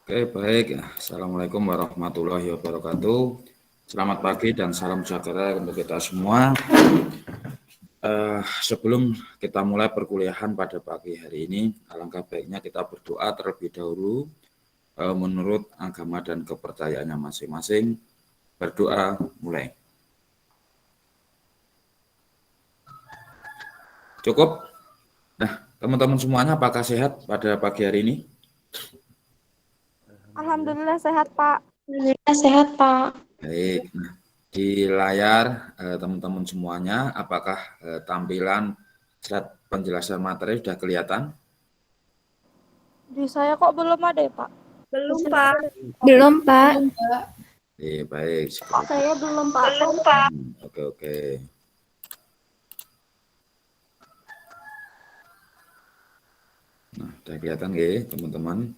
Oke, baik. Assalamualaikum warahmatullahi wabarakatuh. Selamat pagi dan salam sejahtera untuk kita semua. Sebelum kita mulai perkuliahan pada pagi hari ini, alangkah baiknya kita berdoa terlebih dahulu menurut agama dan kepercayaannya masing-masing. Berdoa mulai. Cukup? Nah, teman-teman semuanya apakah sehat pada pagi hari ini? Alhamdulillah sehat, Pak. Alhamdulillah sehat, Pak. Baik. Nah, di layar teman-teman semuanya, apakah tampilan slide penjelasan materi sudah kelihatan? Di saya kok belum ada ya, Pak? Belum, Pak. Belum, Pak. Baik. Saya belum, Pak. Belum, Pak. Oke. Nah, sudah kelihatan nggih, teman-teman?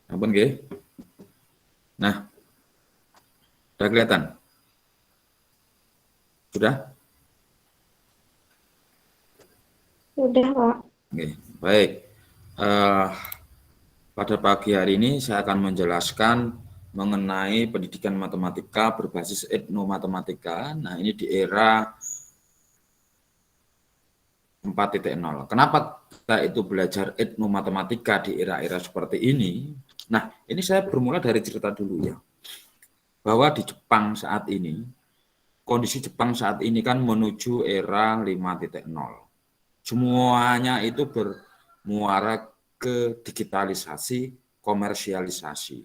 Ampun nggih? Nah, sudah kelihatan? Sudah? Sudah, Pak. Oke, baik. Pada pagi hari ini saya akan menjelaskan mengenai pendidikan matematika berbasis etnomatematika. Nah, ini di era 4.0. Kenapa kita itu belajar etnomatematika di era-era seperti ini? Nah, ini saya bermula dari cerita dulu ya. Bahwa di Jepang saat ini, kondisi Jepang saat ini kan menuju era 5.0. Semuanya itu bermuara ke digitalisasi, komersialisasi.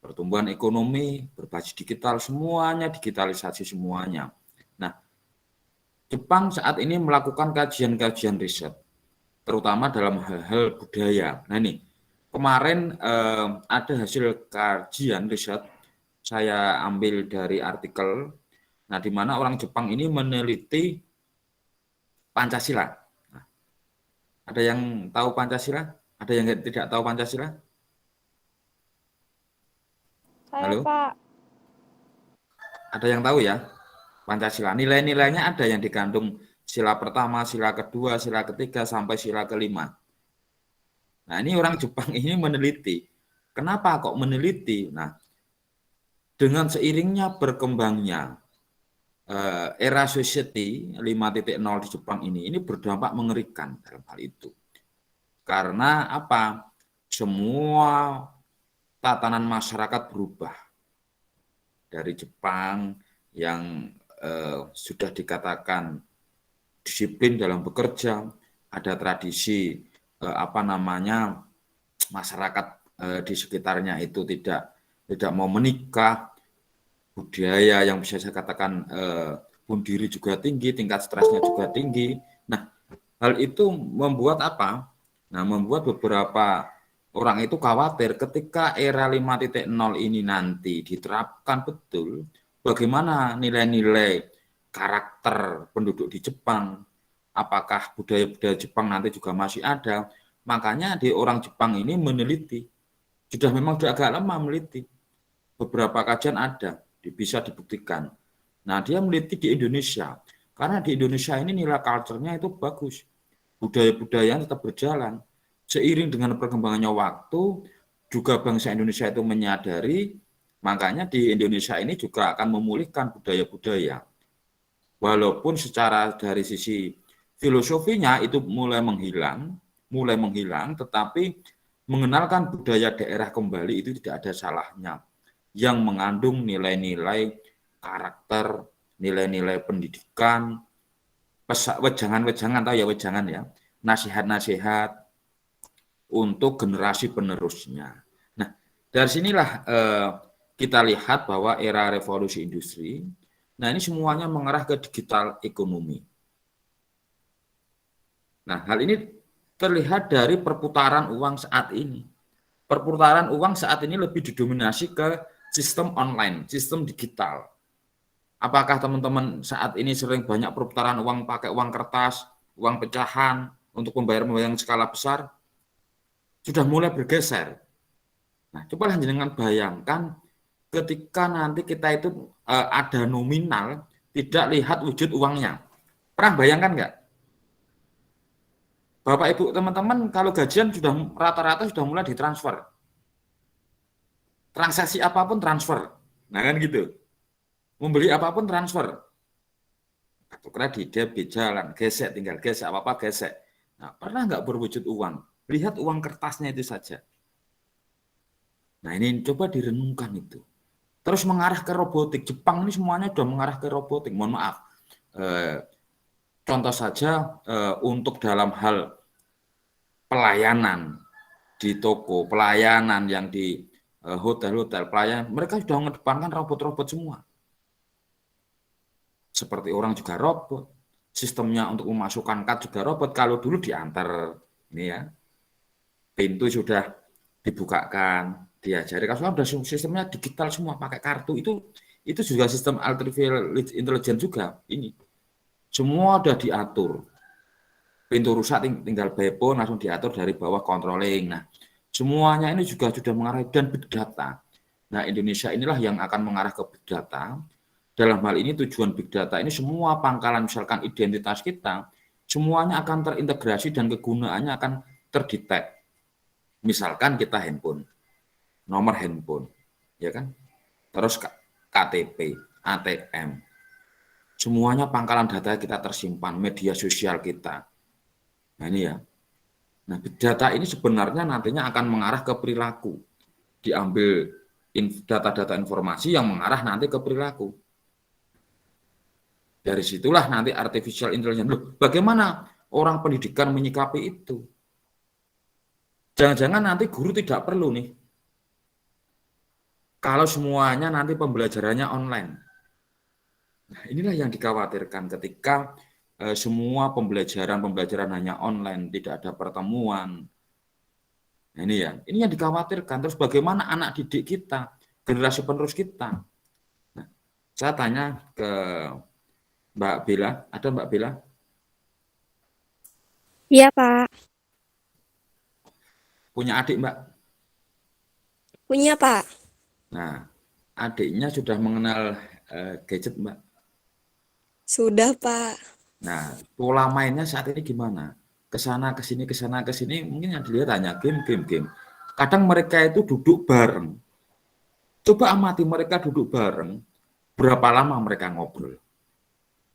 Pertumbuhan ekonomi berbasis digital, semuanya digitalisasi semuanya. Nah, Jepang saat ini melakukan kajian-kajian riset, terutama dalam hal-hal budaya. Nah ini, kemarin ada hasil kajian riset, saya ambil dari artikel, nah di mana orang Jepang ini meneliti Pancasila. Nah, ada yang tahu Pancasila? Ada yang tidak tahu Pancasila? Saya, Halo? Pak. Ada yang tahu ya? Pancasila. Nilai-nilainya ada yang dikandung sila pertama, sila kedua, sila ketiga, sampai sila kelima. Nah, ini orang Jepang ini meneliti. Kenapa kok meneliti? Nah, dengan seiringnya berkembangnya era society 5.0 di Jepang ini berdampak mengerikan dalam hal itu. Karena apa? Semua tatanan masyarakat berubah. Dari Jepang yang sudah dikatakan disiplin dalam bekerja, ada tradisi masyarakat di sekitarnya itu tidak mau menikah, budaya yang bisa saya katakan bunuh diri juga tinggi, tingkat stresnya juga tinggi. Nah, hal itu membuat apa? Nah, membuat beberapa orang itu khawatir ketika era 5.0 ini nanti diterapkan betul, bagaimana nilai-nilai karakter penduduk di Jepang, apakah budaya-budaya Jepang nanti juga masih ada. Makanya di orang Jepang ini meneliti, memang sudah agak lama meneliti, beberapa kajian ada, bisa dibuktikan. Nah, dia meneliti di Indonesia, karena di Indonesia ini nilai culture-nya itu bagus, budaya-budaya tetap berjalan. Seiring dengan perkembangannya waktu, juga bangsa Indonesia itu menyadari, makanya di Indonesia ini juga akan memulihkan budaya-budaya. Walaupun secara dari sisi filosofinya itu mulai menghilang, tetapi mengenalkan budaya daerah kembali itu tidak ada salahnya, yang mengandung nilai-nilai karakter, nilai-nilai pendidikan, wejangan-wejangan, tahu ya wejangan ya, nasihat-nasihat untuk generasi penerusnya. Nah, dari sinilah kita lihat bahwa era revolusi industri, nah ini semuanya mengarah ke digital ekonomi. Nah, hal ini terlihat dari perputaran uang saat ini. Perputaran uang saat ini lebih didominasi ke sistem online, sistem digital. Apakah teman-teman saat ini sering banyak perputaran uang pakai uang kertas, uang pecahan untuk pembayaran skala besar? Sudah mulai bergeser. Nah, coba dengan bayangkan ketika nanti kita itu ada nominal, tidak lihat wujud uangnya. Pernah bayangkan nggak? Bapak Ibu teman-teman kalau gajian sudah rata-rata sudah mulai ditransfer. Transaksi apapun transfer. Nah kan gitu. Membeli apapun transfer. Kartu kredit, debit, jalan, gesek, tinggal gesek, apa-apa gesek. Nah, pernah nggak berwujud uang? Lihat uang kertasnya itu saja. Nah ini coba direnungkan itu. Terus mengarah ke robotik. Jepang ini semuanya sudah mengarah ke robotik. Mohon maaf. Contoh saja untuk dalam hal pelayanan di toko, pelayanan yang di hotel-hotel, pelayanan, mereka sudah mengedepankan robot-robot semua. Seperti orang juga robot. Sistemnya untuk memasukkan kad juga robot. Kalau dulu diantar, ini ya, pintu sudah dibukakan, diajari. Kalau sudah sistemnya digital semua, pakai kartu, itu juga sistem artificial intelligence juga. Ini semua sudah diatur. Pintu rusak tinggal bepo, langsung diatur dari bawah controlling. Nah, semuanya ini juga sudah mengarah dan big data. Nah, Indonesia inilah yang akan mengarah ke big data. Dalam hal ini tujuan big data ini semua pangkalan misalkan identitas kita, semuanya akan terintegrasi dan kegunaannya akan terdetek. Misalkan kita handphone, nomor handphone, ya kan? Terus KTP, ATM, semuanya pangkalan data kita tersimpan, media sosial kita. Nah ini ya. Nah big data ini sebenarnya nantinya akan mengarah ke perilaku. Diambil data-data informasi yang mengarah nanti ke perilaku. Dari situlah nanti artificial intelligence. Loh, bagaimana orang pendidikan menyikapi itu? Jangan-jangan nanti guru tidak perlu nih. Kalau semuanya nanti pembelajarannya online. Nah, inilah yang dikhawatirkan ketika semua pembelajaran hanya online, tidak ada pertemuan. Nah, ini yang dikhawatirkan. Terus bagaimana anak didik kita, generasi penerus kita? Nah, saya tanya ke Mbak Bella, ada Mbak Bella? Iya, Pak. Punya adik Mbak? Punya, Pak. Nah, adiknya sudah mengenal gadget Mbak? Sudah, Pak. Nah, pola mainnya saat ini gimana? Kesana ke sini, mungkin yang dilihat hanya game. Kadang mereka itu duduk bareng. Coba amati mereka duduk bareng, berapa lama mereka ngobrol?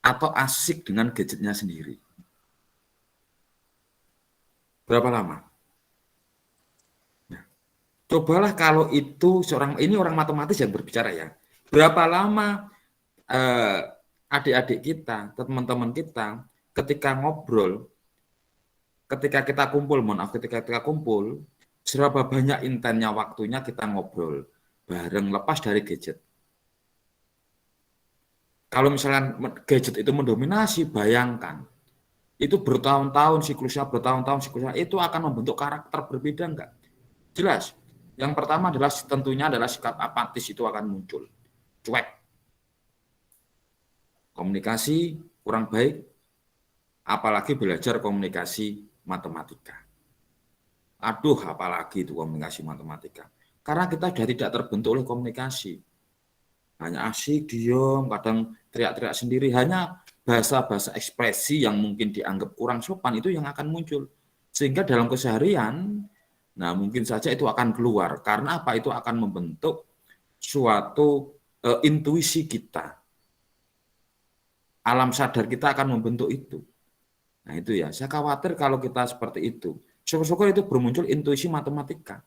Atau asik dengan gadgetnya sendiri? Berapa lama? Nah, cobalah kalau itu ini orang matematis yang berbicara ya. Berapa lama adik-adik kita, teman-teman kita, ketika ngobrol, ketika kita kumpul, seberapa banyak intennya waktunya kita ngobrol bareng lepas dari gadget. Kalau misalnya gadget itu mendominasi, bayangkan, itu bertahun-tahun siklusnya, itu akan membentuk karakter berbeda enggak? Jelas. Yang pertama adalah tentunya adalah sikap apatis itu akan muncul. Cuek. Komunikasi kurang baik, apalagi belajar komunikasi matematika. Aduh, apalagi itu komunikasi matematika. Karena kita sudah tidak terbentuk oleh komunikasi. Hanya asik, diam, kadang teriak-teriak sendiri. Hanya bahasa-bahasa ekspresi yang mungkin dianggap kurang sopan itu yang akan muncul. Sehingga dalam keseharian, nah mungkin saja itu akan keluar. Karena apa? Itu akan membentuk suatu intuisi kita. Alam sadar kita akan membentuk itu. Nah itu ya, saya khawatir kalau kita seperti itu. Syukur-syukur itu bermuncul intuisi matematika.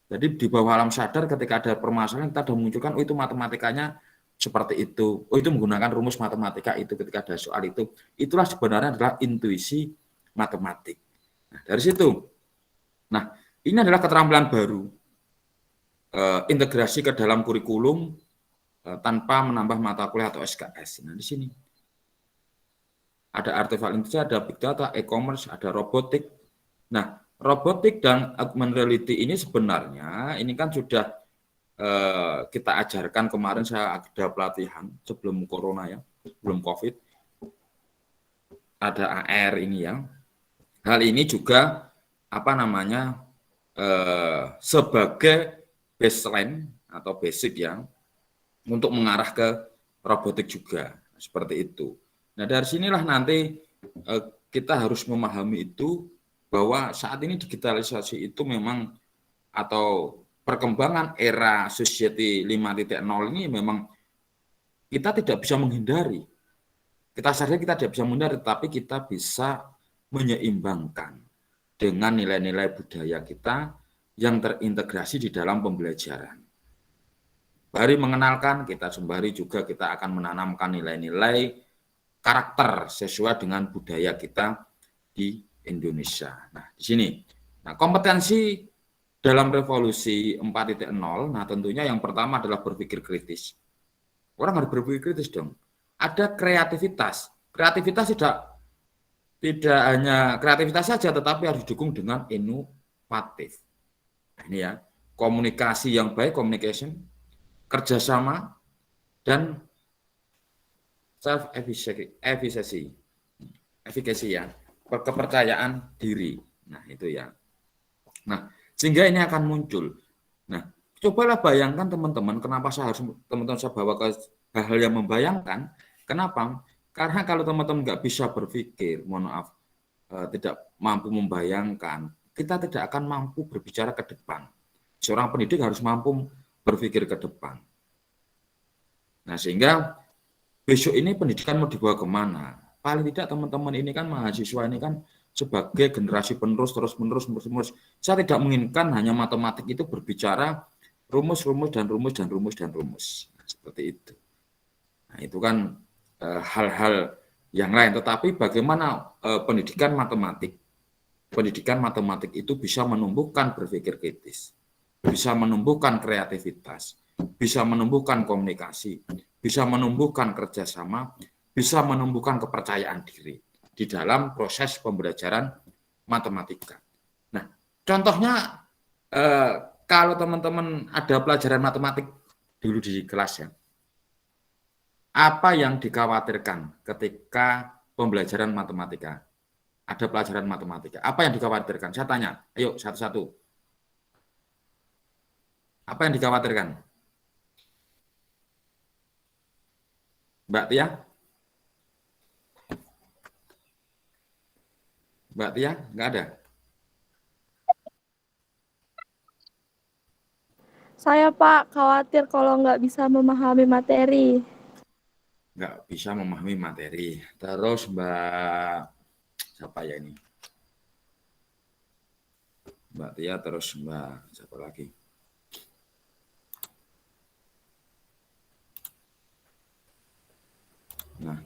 Jadi di bawah alam sadar ketika ada permasalahan kita sudah memunculkan, oh itu matematikanya seperti itu. Oh itu menggunakan rumus matematika itu ketika ada soal itu. Itulah sebenarnya adalah intuisi matematik. Nah, dari situ. Nah, ini adalah keterampilan baru. Integrasi ke dalam kurikulum tanpa menambah mata kuliah atau SKS. Nah, di sini. Ada artificial intelligence, ada big data, e-commerce, ada robotik. Nah, robotik dan augmented reality ini sebenarnya ini kan sudah kita ajarkan kemarin, saya ada pelatihan sebelum corona ya, sebelum COVID, ada AR ini ya. Hal ini juga sebagai baseline atau basic ya untuk mengarah ke robotik juga seperti itu. Nah dari sinilah nanti kita harus memahami itu bahwa saat ini digitalisasi itu memang atau perkembangan era society 5.0 ini memang kita tidak bisa menghindari. Kita sadar kita tidak bisa menghindari, tapi kita bisa menyeimbangkan dengan nilai-nilai budaya kita yang terintegrasi di dalam pembelajaran. Sembari mengenalkan, sembari juga kita akan menanamkan nilai-nilai karakter sesuai dengan budaya kita di Indonesia. Nah, di sini. Nah, kompetensi dalam revolusi 4.0, nah tentunya yang pertama adalah berpikir kritis. Orang harus berpikir kritis dong. Ada kreativitas. Kreativitas tidak hanya kreativitas saja, tetapi harus didukung dengan inovatif. Nah, ini ya, komunikasi yang baik, communication, kerjasama, dan self-efficacy, ya, kepercayaan diri. Nah, itu ya. Nah, sehingga ini akan muncul. Nah, cobalah bayangkan teman-teman, kenapa saya bawa ke hal-hal yang membayangkan. Kenapa? Karena kalau teman-teman nggak bisa berpikir, mohon maaf, tidak mampu membayangkan, kita tidak akan mampu berbicara ke depan. Seorang pendidik harus mampu berpikir ke depan. Nah, sehingga besok ini pendidikan mau dibawa kemana? Paling tidak teman-teman ini kan mahasiswa ini kan sebagai generasi penerus, terus-menerus. Saya tidak menginginkan hanya matematik itu berbicara rumus. Nah, seperti itu. Nah, itu kan hal-hal yang lain. Tetapi bagaimana pendidikan matematik itu bisa menumbuhkan berpikir kritis, bisa menumbuhkan kreativitas, bisa menumbuhkan komunikasi, bisa menumbuhkan kerjasama, bisa menumbuhkan kepercayaan diri di dalam proses pembelajaran matematika. Nah, contohnya kalau teman-teman ada pelajaran matematik dulu di kelas ya, apa yang dikhawatirkan ketika pembelajaran matematika? Ada pelajaran matematika. Apa yang dikhawatirkan? Saya tanya, ayo satu-satu. Apa yang dikhawatirkan? Mbak Tia? Mbak Tia, nggak ada? Saya Pak khawatir kalau nggak bisa memahami materi. Nggak bisa memahami materi. Terus Mbak, siapa ya ini? Mbak Tia, terus Mbak, siapa lagi? Nah,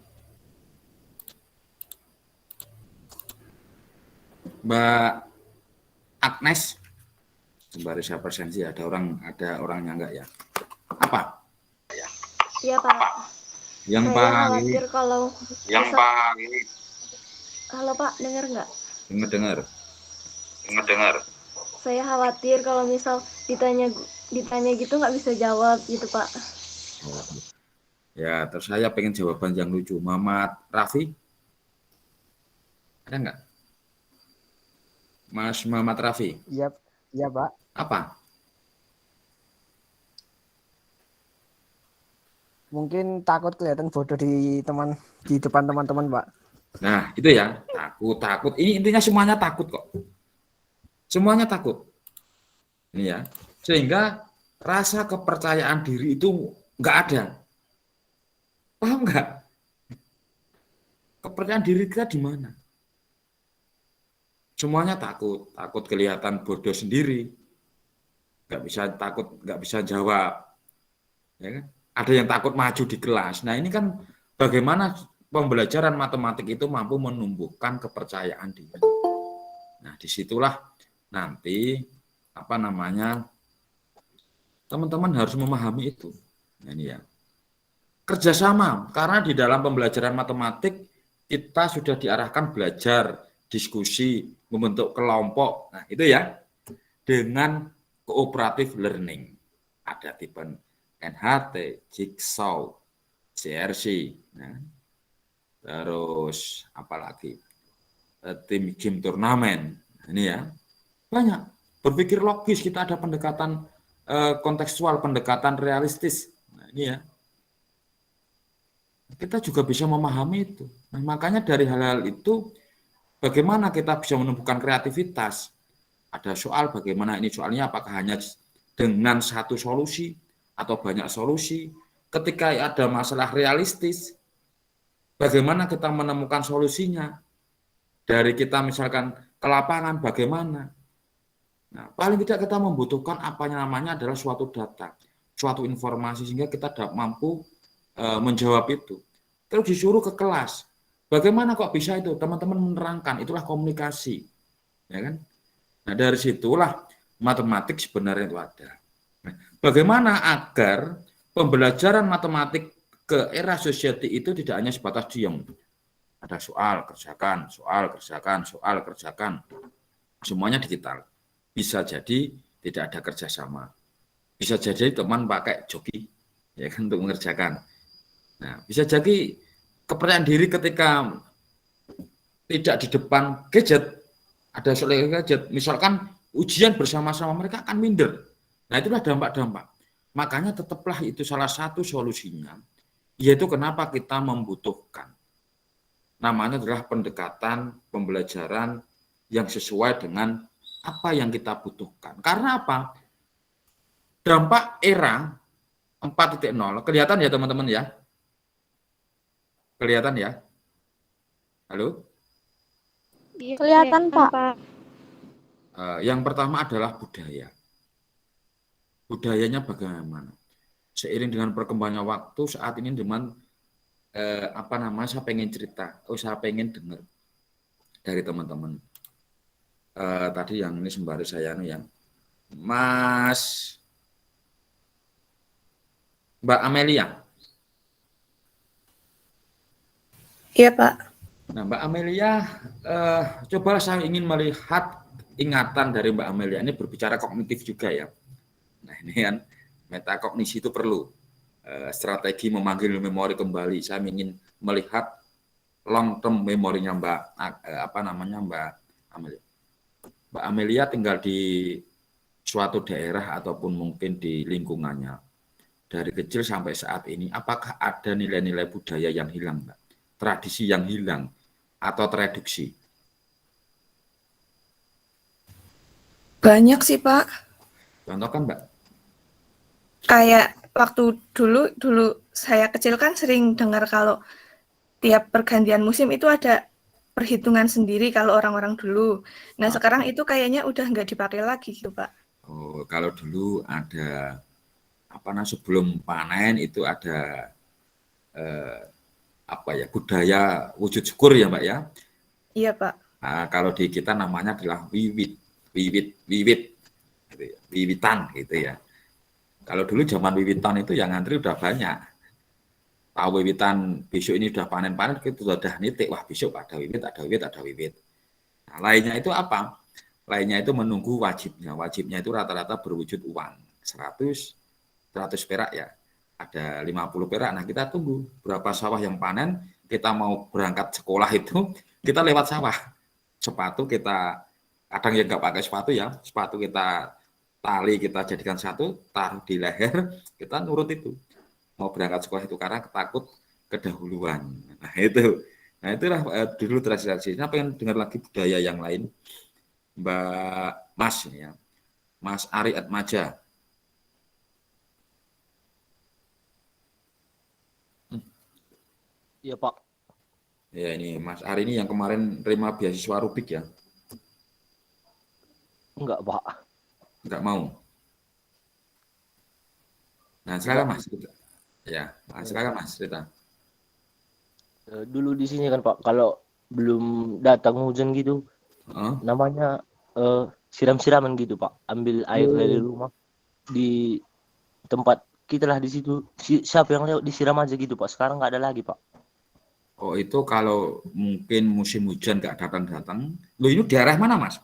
Mbak Agnes, sembari saya presensi, ada orangnya enggak ya? Apa? Iya Pak. Yang Saya Pak khawatir kalau halo Pak, dengar nggak? dengar. Saya khawatir kalau misal ditanya gitu nggak bisa jawab gitu Pak. Ya, terus saya pengen jawaban yang lucu. Muhammad Rafi, ada enggak? Mas Muhammad Rafi. Iya, iya Pak. Apa? Mungkin takut kelihatan bodoh di depan teman-teman, Pak. Nah, itu ya, takut. Ini intinya semuanya takut kok. Semuanya takut. Ini ya. Sehingga rasa kepercayaan diri itu nggak ada. Paham nggak? Kepercayaan diri kita di mana? Semuanya takut kelihatan bodoh sendiri. Nggak bisa jawab. Ya kan? Ada yang takut maju di kelas. Nah, ini kan bagaimana pembelajaran matematik itu mampu menumbuhkan kepercayaan diri. Nah, disitulah nanti teman-teman harus memahami itu. Nah, ini ya. Kerjasama, karena di dalam pembelajaran matematik kita sudah diarahkan belajar, diskusi, membentuk kelompok. Nah, itu ya. Dengan cooperative learning. Ada tipe NHT, Jigsaw, CRC, nah, terus apalagi tim game turnamen, ini ya banyak. Berpikir logis, kita ada pendekatan kontekstual, pendekatan realistis. Nah, ini ya kita juga bisa memahami itu. Nah, makanya dari hal-hal itu bagaimana kita bisa menumbuhkan kreativitas? Ada soal bagaimana ini soalnya apakah hanya dengan satu solusi atau banyak solusi? Ketika ada masalah realistis, bagaimana kita menemukan solusinya? Dari kita misalkan ke lapangan bagaimana? Nah, paling tidak kita membutuhkan apa yang namanya adalah suatu data, suatu informasi sehingga kita mampu menjawab itu. Terus disuruh ke kelas. Bagaimana kok bisa itu? Teman-teman menerangkan, itulah komunikasi. Ya kan? Nah, dari situlah matematik sebenarnya itu ada. Nah, bagaimana agar pembelajaran matematik ke era society itu tidak hanya sebatas diam. Ada soal, kerjakan, soal, kerjakan, soal, kerjakan. Semuanya digital. Bisa jadi tidak ada kerjasama. Bisa jadi teman pakai joki ya kan, untuk mengerjakan. Nah, bisa jadi kepercayaan diri ketika tidak di depan gadget, ada soal gadget, misalkan ujian bersama-sama mereka akan minder. Nah, itulah dampak-dampak. Makanya tetaplah itu salah satu solusinya, yaitu kenapa kita membutuhkan. Namanya adalah pendekatan pembelajaran yang sesuai dengan apa yang kita butuhkan. Karena apa? Dampak era 4.0, kelihatan ya teman-teman ya? Kelihatan ya? Halo? Iya, Kelihatan, Pak. Yang pertama adalah budaya. Budayanya bagaimana? Seiring dengan perkembangan waktu saat ini dengan saya pengen cerita, saya pengen dengar dari teman-teman. Tadi yang ini sembari saya yang Mbak Amelia. Iya, Pak. Nah, Mbak Amelia, coba saya ingin melihat ingatan dari Mbak Amelia. Ini berbicara kognitif juga ya. Nah, ini kan metakognisi itu perlu strategi memanggil memori kembali. Saya ingin melihat long term memorinya Mbak Mbak Amelia. Mbak Amelia tinggal di suatu daerah ataupun mungkin di lingkungannya. Dari kecil sampai saat ini, apakah ada nilai-nilai budaya yang hilang, Mbak? Tradisi yang hilang atau tereduksi? Banyak sih, Pak. Contoh kan, Mbak? Kayak waktu dulu saya kecil kan sering dengar kalau tiap pergantian musim itu ada perhitungan sendiri kalau orang-orang dulu. Nah, sekarang itu kayaknya udah nggak dipakai lagi gitu, Pak. Oh, kalau dulu ada sebelum panen itu ada budaya wujud syukur ya, Mbak ya. Iya, Pak. Nah, kalau di kita namanya adalah wiwitan gitu ya. Kalau dulu zaman wiwitan itu yang ngantri udah banyak. Tahu wiwitan besok ini udah panen-panen, itu udah nitik, wah besok ada wiwit. Nah, lainnya itu apa? Lainnya itu menunggu wajibnya. Wajibnya itu rata-rata berwujud uang. 100 perak ya. Ada 50 perak. Nah, kita tunggu berapa sawah yang panen, kita mau berangkat sekolah itu, kita lewat sawah. Sepatu kita, kadang ya nggak pakai sepatu ya, sepatu kita tali kita jadikan satu, taruh di leher, kita nurut itu. Mau berangkat sekolah itu karena takut kedahuluan. Nah, itu. Nah, itulah dulu tradisi. Saya pengen dengar lagi budaya yang lain. Mbak Mas ya. Mas Ari Atmaja. Iya, Pak. Ya, ini Mas Ari ini yang kemarin terima beasiswa Rubik ya. Enggak, Pak. Enggak mau. Nah, silakan Mas. Ya, silakan Mas cerita. Dulu di sini kan, Pak, kalau belum datang hujan gitu, namanya siram-siraman gitu, Pak. Ambil air dari rumah di tempat kita lah di situ. Siapa yang lewat disiram aja gitu, Pak. Sekarang nggak ada lagi, Pak. Oh, itu kalau mungkin musim hujan nggak datang-datang. Loh, ini daerah mana, Mas?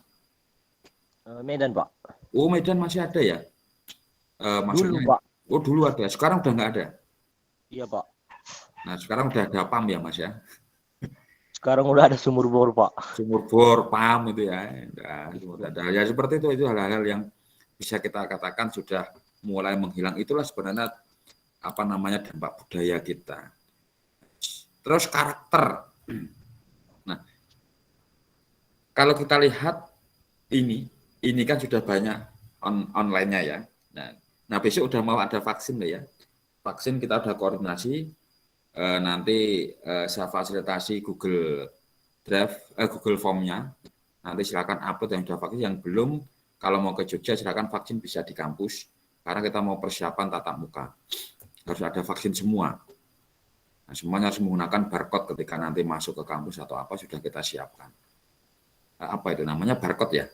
Medan, Pak. Oh, Medan masih ada ya? Maksudnya, Dulu, Pak. oh dulu ada. Sekarang udah nggak ada. Iya, Pak. Nah, sekarang udah ada PAM ya, Mas ya? Sekarang udah ada sumur bor, Pak. Sumur bor, PAM itu ya. Ada. Ya seperti itu hal-hal yang bisa kita katakan sudah mulai menghilang. Itulah sebenarnya dampak budaya kita. Terus karakter. Nah, kalau kita lihat ini kan sudah banyak online-nya ya. Nah besok udah mau ada vaksin loh ya. Vaksin kita udah koordinasi, nanti saya fasilitasi Google Drive, Google Form-nya. Nanti silakan upload yang sudah vaksin, yang belum kalau mau ke Jogja silakan vaksin bisa di kampus, karena kita mau persiapan tatap muka. Harus ada vaksin semua. Nah, semuanya harus menggunakan barcode ketika nanti masuk ke kampus atau apa sudah kita siapkan. Apa itu namanya barcode ya?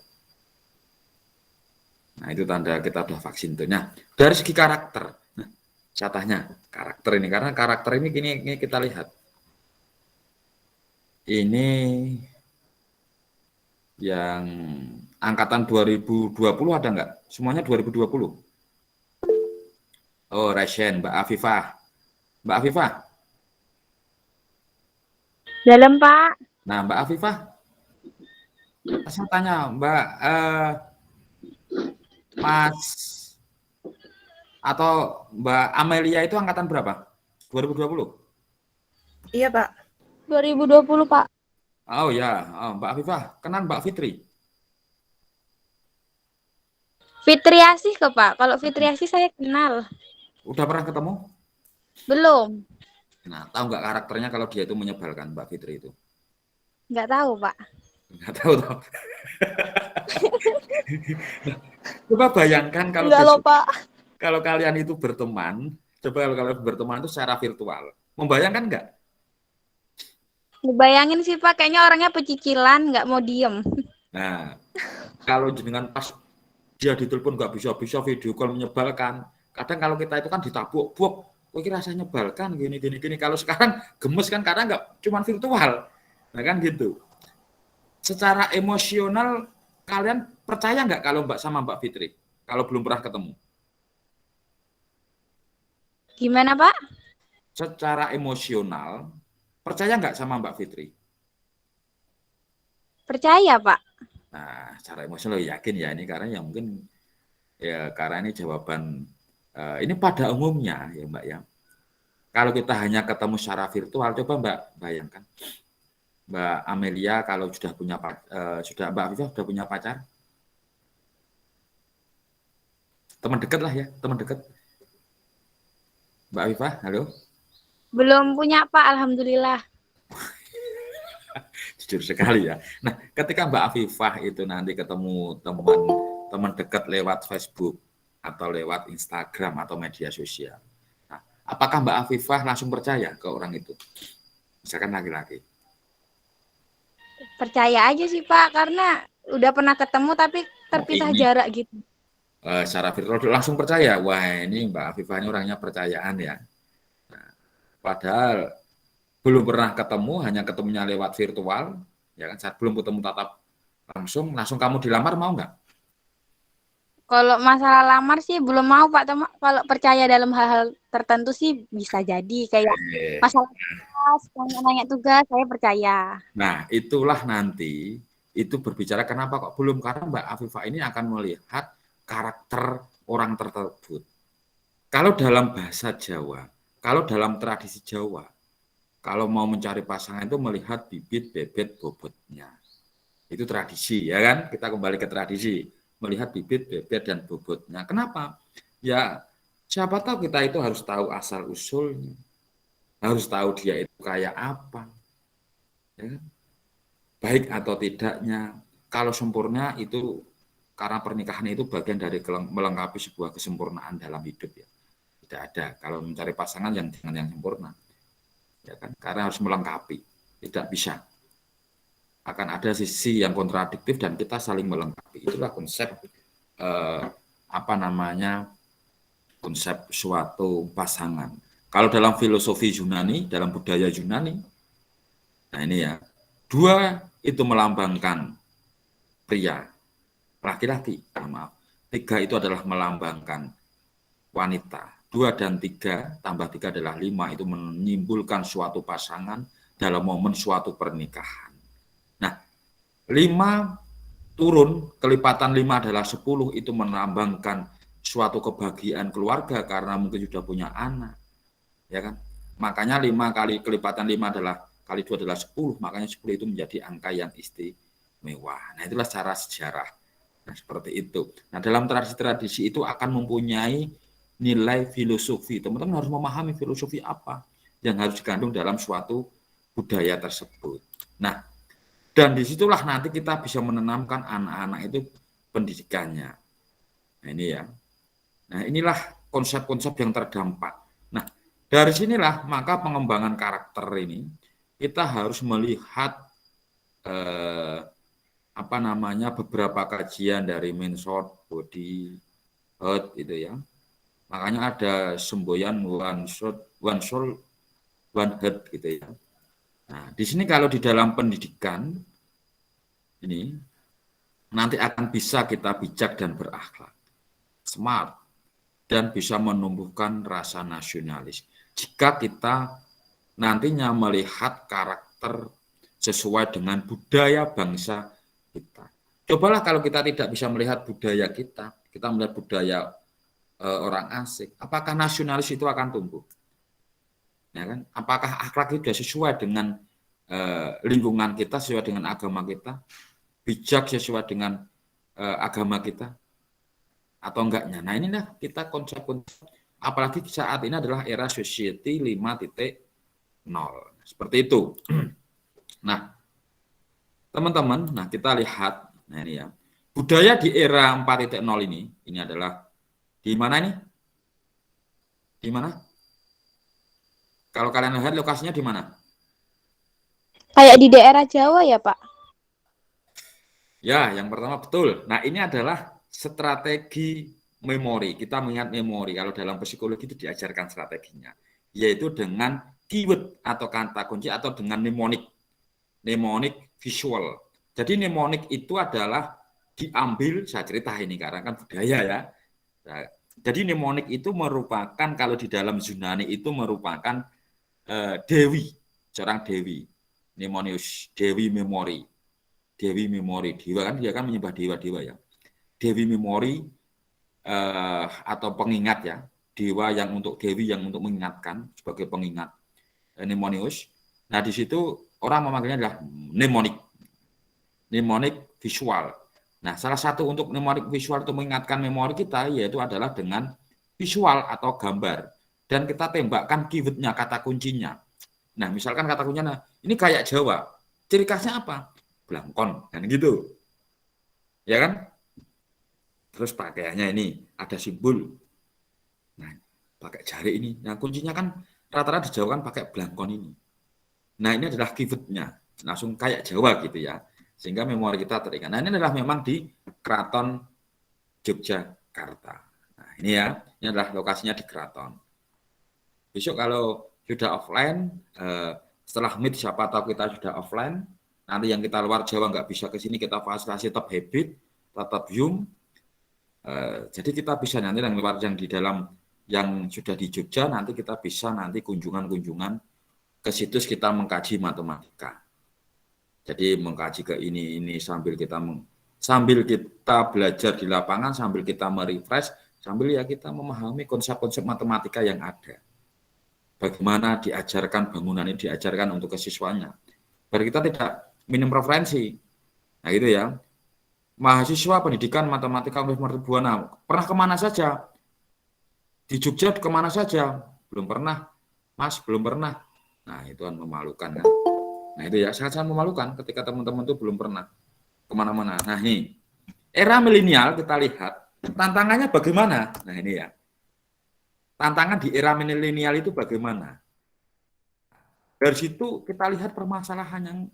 Nah itu tanda kita sudah vaksin itu. Nah dari segi karakter, nah, catahnya karakter ini, karena karakter ini gini kita lihat. Ini yang angkatan 2020 ada nggak? Semuanya 2020. Oh, Resen, Mbak Afifah. Mbak Afifah. Dalam, Pak. Nah, Mbak Afifah. Saya tanya, Mbak, Mas atau Mbak Amelia itu angkatan berapa? 2020? Iya, Pak. 2020, Pak. Oh ya, Mbak Afifah, kenal Mbak Fitri? Fitriasih ke Pak. Kalau Fitriasih saya kenal. Udah pernah ketemu? Belum. Nah, tahu nggak karakternya kalau dia itu menyebalkan, Mbak Fitri itu? Nggak tahu, Pak. Nggak tahu toh. Coba bayangkan kalau Enggak loh, Pak. kalau kalian itu berteman, coba kalau kalian berteman itu secara virtual, membayangkan nggak? Bayangin sih, Pak. Kayaknya orangnya pecicilan, nggak mau diem. Nah, kalau dengan pas dia ditelepon nggak bisa video call menyebalkan. Kadang kalau kita itu kan ditabuk-buk, kok kira rasanya nyebalkan gini. Kalau sekarang gemes kan karena nggak cuma virtual, nah kan gitu. Secara emosional kalian percaya nggak kalau Mbak sama Mbak Fitri kalau belum pernah ketemu? Gimana, Pak? Secara emosional percaya nggak sama Mbak Fitri? Percaya, Pak. Nah, secara emosional yakin ya ini karena ya mungkin ya karena ini jawaban ini pada umumnya ya Mbak ya. Kalau kita hanya ketemu secara virtual, coba Mbak bayangkan. Mbak Amelia kalau sudah punya Mbak Afifah sudah punya pacar? Teman dekat lah ya, teman dekat. Mbak Afifah, halo? Belum punya, Pak. Alhamdulillah. Jujur sekali ya. Nah, ketika Mbak Afifah itu nanti ketemu teman dekat lewat Facebook atau lewat Instagram atau media sosial. Nah, apakah Mbak Afifah langsung percaya ke orang itu? Misalkan laki-laki. Percaya aja sih, Pak. Karena udah pernah ketemu tapi terpisah jarak gitu. Secara virtual langsung percaya. Wah, ini Mbak Afifah ini orangnya percayaan ya. Nah, padahal belum pernah ketemu, hanya ketemunya lewat virtual, ya kan? Saat belum ketemu tatap langsung kamu dilamar mau nggak? Kalau masalah lamar sih belum mau, Pak. Kalau percaya dalam hal-hal tertentu sih bisa jadi. Kayak masalah tugas, nanya tugas, saya percaya. Nah, itulah nanti, itu berbicara kenapa kok belum, karena Mbak Afifah ini akan melihat karakter orang tersebut. Kalau dalam bahasa Jawa, kalau dalam tradisi Jawa, kalau mau mencari pasangan itu melihat bibit, bebet, bobotnya. Itu tradisi, ya kan? Kita kembali ke tradisi. Melihat bibit, bebet, dan bobotnya. Kenapa? Ya, siapa tahu kita itu harus tahu asal-usulnya. Harus tahu dia itu kayak apa. Ya kan? Baik atau tidaknya. Kalau sempurna itu, karena pernikahan itu bagian dari melengkapi sebuah kesempurnaan dalam hidup ya. Tidak ada. Kalau mencari pasangan yang dengan yang sempurna. Ya kan? Karena harus melengkapi. Tidak bisa. Akan ada sisi yang kontradiktif dan kita saling melengkapi. Itulah konsep konsep suatu pasangan. Kalau dalam filosofi Yunani, dalam budaya Yunani, nah ini ya, 2 itu melambangkan pria, laki-laki, maaf. 3 itu adalah melambangkan wanita. 2 dan 3 tambah 3 adalah 5, itu menyimpulkan suatu pasangan dalam momen suatu pernikahan. 5 turun, kelipatan 5 adalah 10, itu melambangkan suatu kebahagiaan keluarga karena mungkin sudah punya anak. Ya kan? Makanya 5 kali kelipatan 5 adalah kali 2 adalah 10, makanya 10 itu menjadi angka yang mewah. Nah, itulah secara sejarah. Nah, seperti itu. Nah, dalam tradisi-tradisi itu akan mempunyai nilai filosofi. Teman-teman harus memahami filosofi apa yang harus digandung dalam suatu budaya tersebut. Nah, dan disitulah nanti kita bisa menanamkan anak-anak itu pendidikannya. Nah, ini ya. Nah, inilah konsep-konsep yang terdampak. Nah, dari sinilah maka pengembangan karakter ini kita harus melihat beberapa kajian dari Minsot, Body, Heart gitu ya. Makanya ada semboyan one soul, one heart gitu ya. Nah, di sini kalau di dalam pendidikan ini nanti akan bisa kita bijak dan berakhlak, smart, dan bisa menumbuhkan rasa nasionalis. Jika kita nantinya melihat karakter sesuai dengan budaya bangsa kita. Cobalah kalau kita tidak bisa melihat budaya kita melihat budaya orang asing, apakah nasionalis itu akan tumbuh? Ya kan? Apakah akhlak itu sesuai dengan lingkungan kita, sesuai dengan agama kita, bijak sesuai dengan agama kita, atau enggaknya? Nah, inilah kita konsep-konsep, apalagi saat ini adalah era society 5.0. Seperti itu. Nah, teman-teman, nah kita lihat, nah ini ya, budaya di era 4.0 ini adalah di mana ini? Di mana? Kalau kalian lihat lokasinya di mana? Kayak di daerah Jawa ya, Pak? Ya, yang pertama betul. Nah, ini adalah strategi memori. Kita mengingat memori. Kalau dalam psikologi itu diajarkan strateginya, yaitu dengan keyword atau kata kunci atau dengan mnemonic visual. Jadi mnemonic itu adalah diambil, saya cerita ini karena kan budaya ya. Nah, jadi mnemonic itu merupakan, kalau di dalam Yunani itu merupakan dewi, seorang dewi, mnemonius, dewi memori, dewa kan dia kan menyembah dewa-dewa ya. Dewi memori atau pengingat ya, dewa yang untuk dewi yang untuk mengingatkan sebagai pengingat, mnemonius. Nah, di situ orang memanggilnya adalah mnemonic visual. Nah, salah satu untuk mnemonic visual untuk mengingatkan memori kita yaitu adalah dengan visual atau gambar. Dan kita tembakkan keywordnya, kata kuncinya. Nah, misalkan kata kuncinya, ini kayak Jawa. Ciri khasnya apa? Blangkon, kan gitu. Ya kan? Terus pakaiannya ini, ada simbol. Nah, pakai jari ini. Nah, kuncinya kan rata-rata di Jawa kan pakai blangkon ini. Nah, ini adalah keywordnya. Langsung kayak Jawa gitu ya. Sehingga memori kita teringat. Nah, ini adalah memang di Keraton Yogyakarta. Nah, ini ya, ini adalah lokasinya di keraton. Besok kalau sudah offline, setelah meet siapa tahu kita sudah offline, nanti yang kita luar Jawa nggak bisa ke sini, kita fasilitasi tetap hybrid, tetap Zoom. Jadi kita bisa nanti yang luar, yang di dalam, yang sudah di Jogja, nanti kita bisa nanti kunjungan-kunjungan ke situs kita mengkaji matematika. Jadi mengkaji ke ini sambil kita belajar di lapangan, sambil kita merefresh, sambil ya kita memahami konsep-konsep matematika yang ada. Bagaimana diajarkan bangunan ini, diajarkan untuk ke siswanya. Biar kita tidak minim referensi. Nah gitu ya. Mahasiswa pendidikan matematika Universitas Buana, pernah kemana saja? Di Jogja kemana saja? Belum pernah. Mas, belum pernah. Nah itu kan memalukan kan. Nah itu ya, sangat-sangat memalukan ketika teman-teman itu belum pernah kemana-mana. Nah ini, era milenial kita lihat, tantangannya bagaimana? Nah ini ya. Tantangan di era milenial itu bagaimana? Dari situ kita lihat permasalahan yang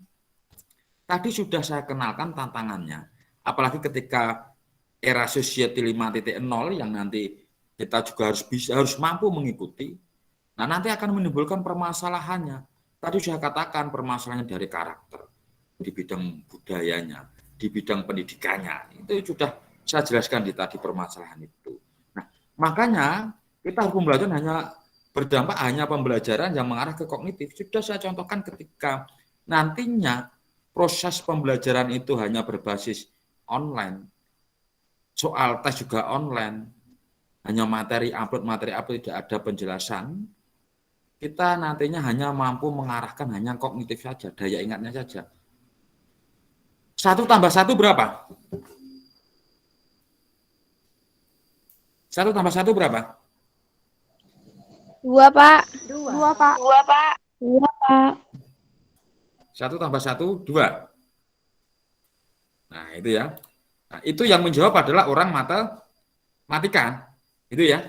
tadi sudah saya kenalkan tantangannya. Apalagi ketika era society 5.0 yang nanti kita juga harus mampu mengikuti. Nah, nanti akan menimbulkan permasalahannya. Tadi saya katakan permasalahannya dari karakter, di bidang budayanya, di bidang pendidikannya. Itu sudah saya jelaskan di tadi permasalahan itu. Nah, makanya kita harus pembelajaran berdampak hanya pembelajaran yang mengarah ke kognitif. Sudah saya contohkan ketika nantinya proses pembelajaran itu hanya berbasis online, soal tes juga online, hanya materi upload, tidak ada penjelasan, kita nantinya hanya mampu mengarahkan hanya kognitif saja, daya ingatnya saja. 1 tambah 1 berapa? 1 tambah 1 berapa? 2, Pak. 2, Pak. 2, Pak. 1 tambah 1, 2. Nah, itu ya. Nah, itu yang menjawab adalah orang matematika. Itu ya.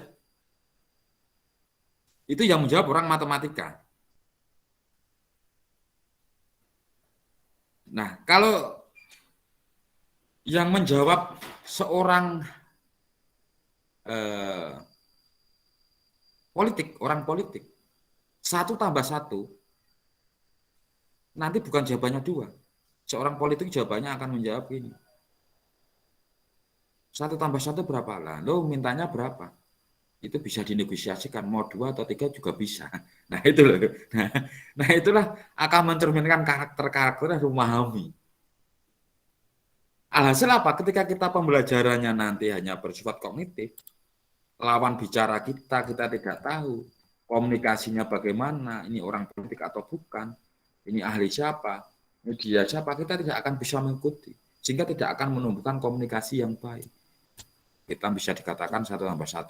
Itu yang menjawab orang matematika. Nah, kalau yang menjawab seorang orang politik, 1 tambah 1, nanti bukan jawabannya 2. Seorang politik jawabannya akan menjawab ini. 1 tambah 1 berapa lah? Lo mintanya berapa? Itu bisa dinegosiasikan, mau 2 atau 3 juga bisa. Nah itu loh. Nah itulah akan mencerminkan karakter-karakter yang memahami. Alhasil apa? Ketika kita pembelajarannya nanti hanya bersifat kognitif, lawan bicara kita tidak tahu, komunikasinya bagaimana, ini orang politik atau bukan, ini ahli siapa, ini dia siapa, kita tidak akan bisa mengikuti, sehingga tidak akan menumbuhkan komunikasi yang baik. Kita bisa dikatakan 1 tambah 1.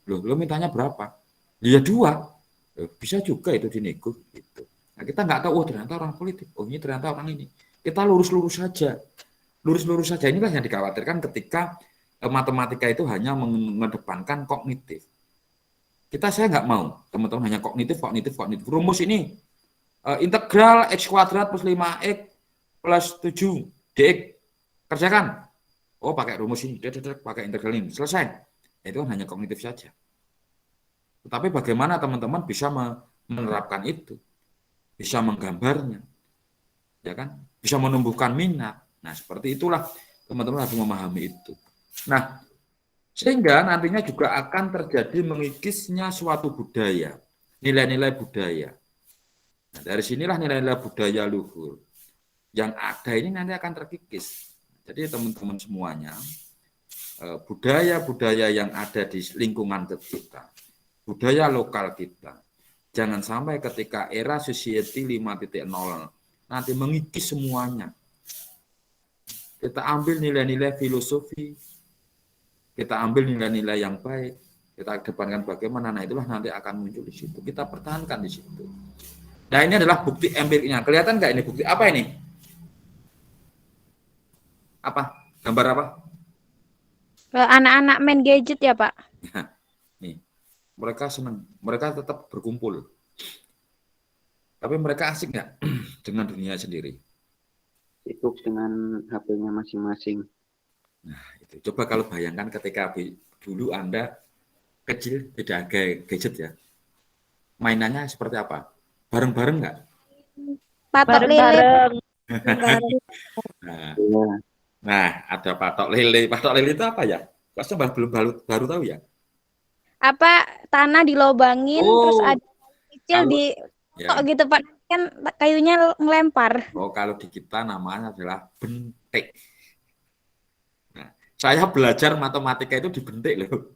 Lo mintanya berapa? Ya 2. Bisa juga itu dinego. Gitu. Nah, kita nggak tahu, oh ternyata orang politik, oh ini ternyata orang ini. Kita lurus-lurus saja. Lurus-lurus saja, inilah yang dikhawatirkan ketika matematika itu hanya mengedepankan kognitif. Saya nggak mau, teman-teman hanya kognitif. Rumus ini, integral x kuadrat plus 5x plus 7 dx. Kerjakan. Oh pakai rumus ini, pakai integral ini, selesai. Itu kan hanya kognitif saja. Tetapi bagaimana teman-teman bisa menerapkan itu, bisa menggambarnya, ya kan? Bisa menumbuhkan minat. Nah seperti itulah teman-teman harus memahami itu. Nah sehingga nantinya juga akan terjadi mengikisnya suatu budaya, nilai-nilai budaya. Nah, dari sinilah nilai-nilai budaya luhur yang ada ini nanti akan terkikis. Jadi teman-teman semuanya, budaya-budaya yang ada di lingkungan kita, budaya lokal kita, jangan sampai ketika era society 5.0 nanti mengikis semuanya. Kita ambil nilai-nilai filosofi, kita ambil nilai-nilai yang baik, kita kedepankan bagaimana, nah itulah nanti akan muncul di situ. Kita pertahankan di situ. Nah ini adalah bukti empiriknya. Kelihatan nggak ini bukti? Apa ini? Apa? Gambar apa? Anak-anak main gadget ya, Pak? Ya, nih, mereka senang, mereka tetap berkumpul. Tapi mereka asik nggak dengan dunia sendiri? Sibuk dengan HP-nya masing-masing. Nah, itu. Coba kalau bayangkan ketika dulu Anda kecil, tidak ada gadget ya. Mainannya seperti apa? Bareng-bareng nggak? Patok lele. Nah, ada patok lele. Patok lele itu apa ya? Pasti belum baru tahu ya? Apa tanah dilobangin terus ada kecil di ya. gitu Pak, kan kayunya ngelempar. Oh, kalau di kita namanya adalah bentik. Nah, saya belajar matematika itu di bentik loh.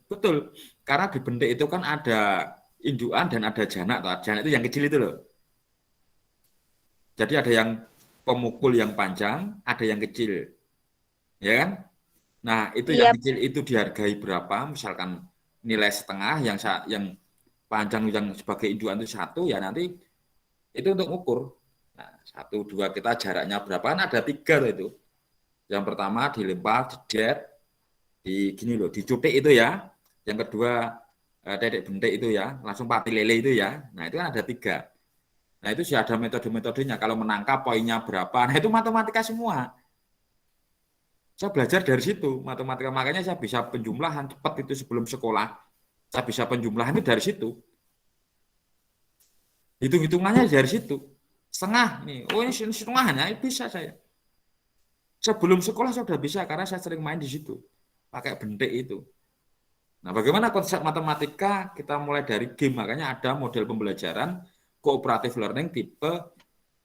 Betul. Karena di bentik itu kan ada indukan dan ada janak. Janak itu yang kecil itu loh. Jadi ada yang pemukul yang panjang, ada yang kecil. Ya kan? Nah, itu yang kecil itu dihargai berapa? Misalkan nilai setengah, yang panjang yang sebagai indukan itu 1, ya nanti itu untuk ukur. Nah, 1, 2 kita jaraknya berapa? Kan ada 3 itu. Yang pertama dilempar, jedet, gini loh, dicutik itu ya. Yang kedua dedek bentik itu ya, langsung pati lele itu ya. Nah, itu kan ada 3. Nah, itu sudah ada metode-metodenya. Kalau menangkap poinnya berapa, nah itu matematika semua. Saya belajar dari situ, matematika. Makanya saya bisa penjumlahan cepat itu sebelum sekolah. Saya bisa penjumlahan itu dari situ. Hitung-hitungannya dari situ. Setengah nih, oh ini setengahnya bisa saya. Sebelum sekolah saya sudah bisa karena saya sering main di situ. Pakai bentik itu. Nah, bagaimana konsep matematika? Kita mulai dari game. Makanya ada model pembelajaran cooperative learning tipe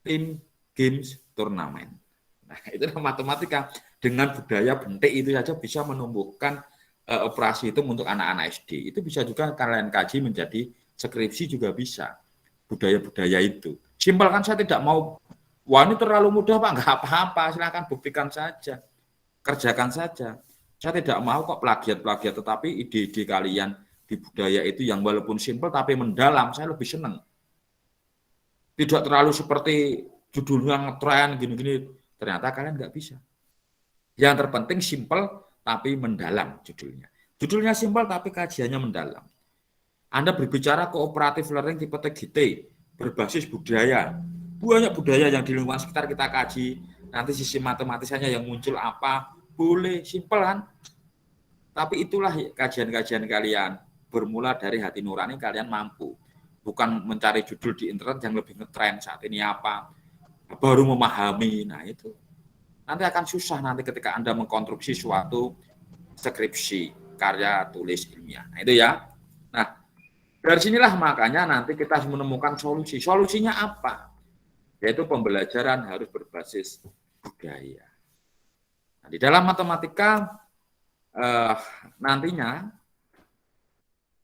team games turnamen. Nah, itu matematika. Dengan budaya bentik itu saja bisa menumbuhkan operasi itu untuk anak-anak SD. Itu bisa juga kalian kaji menjadi skripsi juga bisa. Budaya-budaya itu. Simpel kan, saya tidak mau Wah ini terlalu mudah Pak, nggak apa-apa, silakan buktikan saja, kerjakan saja. Saya tidak mau kok plagiat-plagiat, tetapi ide-ide kalian di budaya itu yang walaupun simpel tapi mendalam, saya lebih senang. Tidak terlalu seperti judulnya ngetren gini-gini, ternyata kalian nggak bisa. Yang terpenting simpel tapi mendalam judulnya. Judulnya simpel tapi kajiannya mendalam. Anda berbicara cooperative learning tipe TGT, berbasis budaya. Banyak budaya yang di lingkungan sekitar kita kaji, nanti sisi matematisanya yang muncul apa, boleh, simpel kan? Tapi itulah kajian-kajian kalian, bermula dari hati nurani kalian mampu. Bukan mencari judul di internet yang lebih ngetren saat ini apa, baru memahami, nah itu. Nanti akan susah nanti ketika Anda mengkonstruksi suatu skripsi, karya tulis ilmiah. Nah itu ya. Nah, dari sinilah makanya nanti kita harus menemukan solusi. Solusinya apa? Yaitu pembelajaran harus berbasis budaya. Nah, di dalam matematika nantinya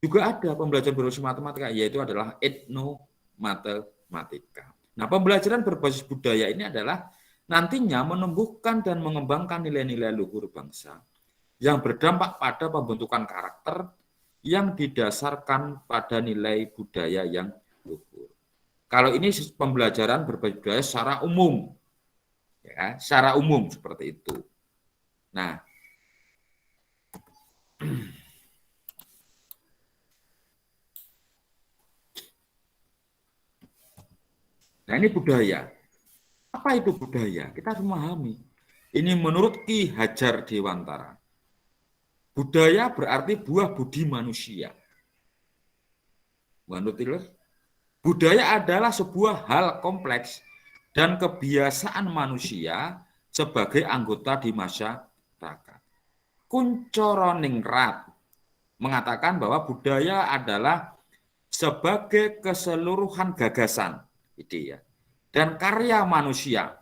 juga ada pembelajaran berbasis matematika, yaitu adalah etnomatematika. Nah, pembelajaran berbasis budaya ini adalah nantinya menumbuhkan dan mengembangkan nilai-nilai luhur bangsa yang berdampak pada pembentukan karakter yang didasarkan pada nilai budaya yang luhur. Kalau ini pembelajaran berbasis budaya secara umum, ya, secara umum seperti itu. Nah, ini budaya. Apa itu budaya? Kita harus memahami. Ini menurut Ki Hajar Dewantara. Budaya berarti buah budi manusia. Menurut itu, budaya adalah sebuah hal kompleks dan kebiasaan manusia sebagai anggota di masyarakat. Kuncoroningrat mengatakan bahwa budaya adalah sebagai keseluruhan gagasan, ide ya, dan karya manusia.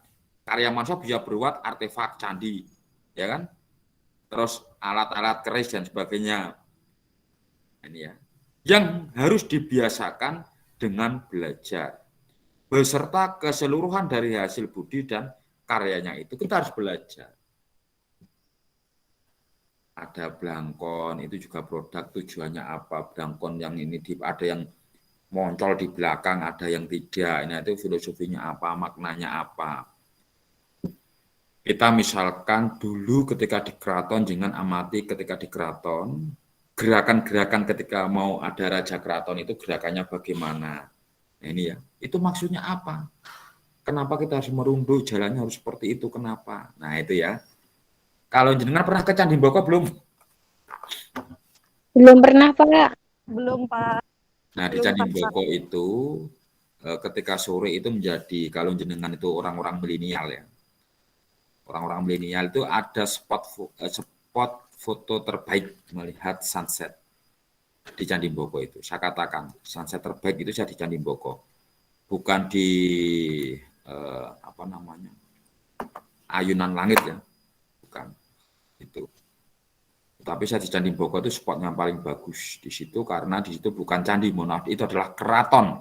Karya manusia bisa berupa artefak candi, ya kan? Terus alat-alat keris dan sebagainya. Ini ya, yang harus dibiasakan dengan belajar beserta keseluruhan dari hasil budi dan karyanya itu kita harus belajar. Ada blangkon, itu juga produk, tujuannya apa, blangkon yang ini ada yang moncol di belakang, ada yang tidak, ini itu filosofinya apa, maknanya apa. Kita misalkan dulu ketika di keraton, jangan amati ketika di keraton, gerakan-gerakan ketika mau ada raja keraton itu gerakannya bagaimana. Nah, ini ya, itu maksudnya apa? Kenapa kita harus merunduk, jalannya harus seperti itu, kenapa? Nah itu ya. Kalau jenengan pernah ke Candi Mboko belum? Belum pernah, Pak. Belum, Pak. Nah di Candi Mboko itu ketika sore itu menjadi, kalau jenengan itu orang-orang milenial ya. Orang-orang milenial itu ada spot foto terbaik melihat sunset di Candi Mboko itu. Saya katakan sunset terbaik itu saya di Candi Mboko, bukan di ayunan langit ya, bukan itu. Tapi saya di Candi Mboko itu spotnya paling bagus di situ karena di situ bukan candi, itu adalah keraton.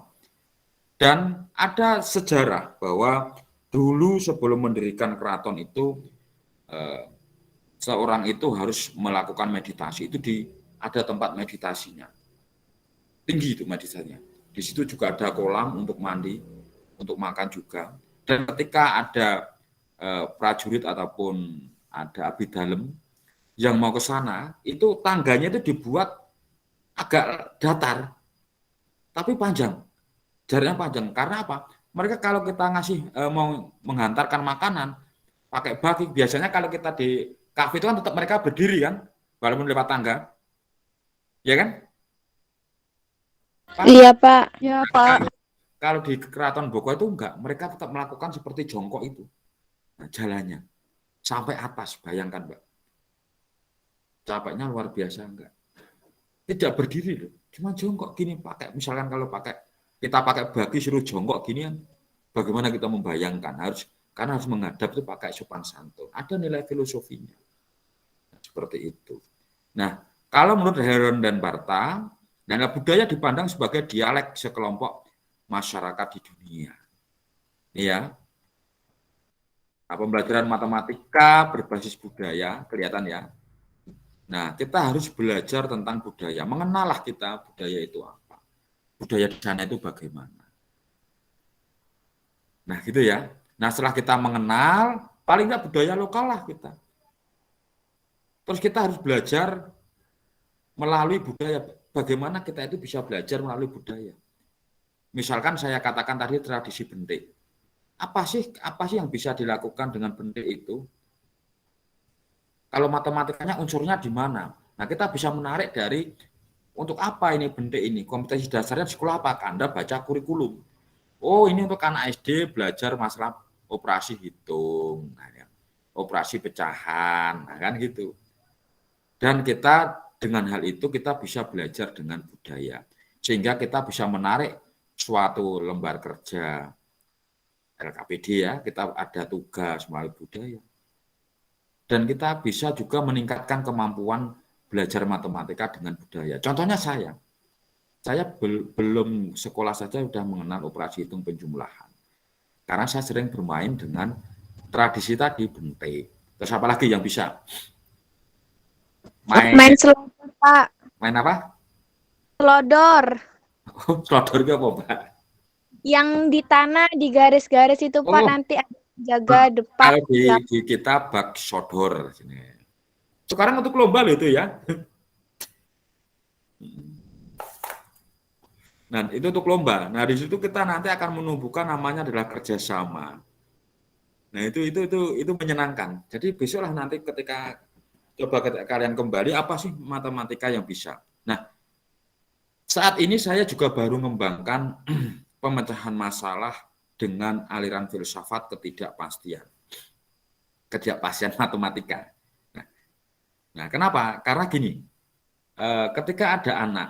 Dan ada sejarah bahwa dulu sebelum mendirikan keraton itu seorang itu harus melakukan meditasi, itu ada tempat meditasinya. Tinggi itu meditasinya. Di situ juga ada kolam untuk mandi, untuk makan juga. Dan ketika ada prajurit ataupun ada abdi dalem yang mau ke sana, itu tangganya itu dibuat agak datar, tapi panjang. Jaraknya panjang. Karena apa? Mereka kalau kita mau menghantarkan makanan pakai baki, biasanya kalau kita di kafe itu kan tetap mereka berdiri kan, walaupun lewat tangga, ya kan? Iya, Pak. Ya, Pak. Kalau di Keraton Boko itu enggak, mereka tetap melakukan seperti jongkok itu. Nah, jalannya sampai atas, bayangkan, Mbak. Capeknya luar biasa enggak? Tidak berdiri loh, cuma jongkok gini pakai. Misalkan kalau kita pakai baki suruh jongkok gini kan, bagaimana kita membayangkan? Karena harus menghadap itu pakai sopan santun. Ada nilai filosofinya. Nah, seperti itu. Nah, kalau menurut Heron dan Barta, budaya dipandang sebagai dialek sekelompok masyarakat di dunia. Ya. Nah, pembelajaran matematika berbasis budaya, kelihatan ya. Nah, kita harus belajar tentang budaya. Mengenallah kita budaya itu apa. Budaya di sana itu bagaimana. Nah, gitu ya. Nah, setelah kita mengenal, paling nggak budaya lokal lah kita. Terus kita harus belajar melalui budaya. Bagaimana kita itu bisa belajar melalui budaya. Misalkan saya katakan tadi tradisi bentik. Apa sih yang bisa dilakukan dengan bentik itu? Kalau matematikanya unsurnya di mana? Nah, kita bisa menarik dari untuk apa ini bentik ini? Kompetensi dasarnya di sekolah apa? Anda baca kurikulum. Oh, ini untuk anak SD belajar masalah operasi hitung, nah, ya. Operasi pecahan, nah, kan gitu. Dan kita dengan hal itu kita bisa belajar dengan budaya. Sehingga kita bisa menarik suatu lembar kerja LKPD ya, kita ada tugas melalui budaya. Dan kita bisa juga meningkatkan kemampuan belajar matematika dengan budaya. Contohnya saya belum sekolah saja sudah mengenal operasi hitung penjumlahan. Karena saya sering bermain dengan tradisi tadi, bentik. Terus apa lagi yang bisa? Main selodor, Pak. Main apa? Selodor. Oh, selodor itu apa, Pak? Yang di tanah, di garis-garis itu, Pak. Nanti ada jaga depan. Di kita bak sodor. Sekarang untuk lomba loh itu ya. Nah, itu untuk lomba. Nah, di situ kita nanti akan menumbuhkan namanya adalah kerjasama. Nah, itu menyenangkan. Jadi besoklah nanti ketika kalian kembali, apa sih matematika yang bisa? Nah, saat ini saya juga baru mengembangkan pemecahan masalah dengan aliran filsafat ketidakpastian matematika. Nah, kenapa? Karena gini, ketika ada anak,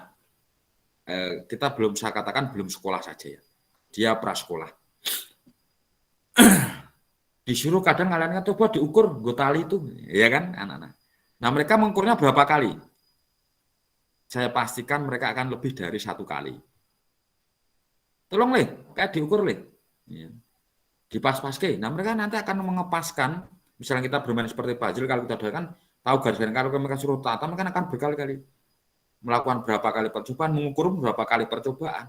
kita saya katakan belum sekolah saja ya, dia prasekolah. Disuruh kadang kalian coba diukur gue tali itu, ya kan anak-anak. Nah, mereka mengukurnya berapa kali? Saya pastikan mereka akan lebih dari 1 kali. Tolong kayak diukur ya. Dipas-paske. Nah, mereka nanti akan mengepaskan, misalnya kita bermain seperti puzzle, kalau kita kan tahu garis-garis, kalau mereka suruh tata, mereka akan berkali-kali melakukan berapa kali percobaan, mengukur berapa kali percobaan.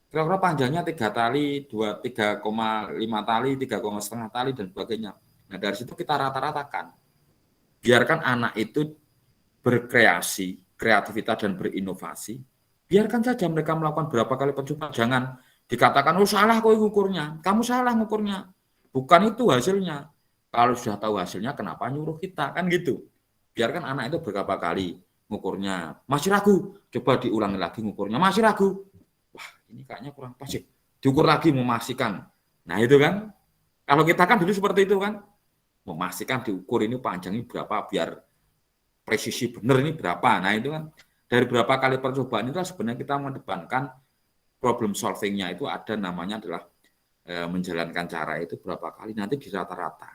Kira-kira panjangnya 3 tali, 3,5 tali, 3,5 tali, dan sebagainya. Nah, dari situ kita rata-ratakan. Biarkan anak itu berkreasi, kreativitas dan berinovasi. Biarkan saja mereka melakukan berapa kali percobaan. Jangan dikatakan, oh salah kok ngukurnya. Kamu salah ngukurnya. Bukan itu hasilnya. Kalau sudah tahu hasilnya, kenapa nyuruh kita? Kan gitu. Biarkan anak itu berapa kali ngukurnya. Masih ragu. Coba diulangi lagi ngukurnya. Masih ragu. Wah, ini kayaknya kurang pas sih. Diukur lagi, memastikan. Nah, itu kan. Kalau kita kan dulu seperti itu kan. Memastikan diukur ini panjangnya berapa, biar presisi benar ini berapa. Nah, itu kan. Dari berapa kali percobaan itu sebenarnya kita mendepankan problem solving-nya itu ada namanya adalah menjalankan cara itu berapa kali, nanti di rata-rata.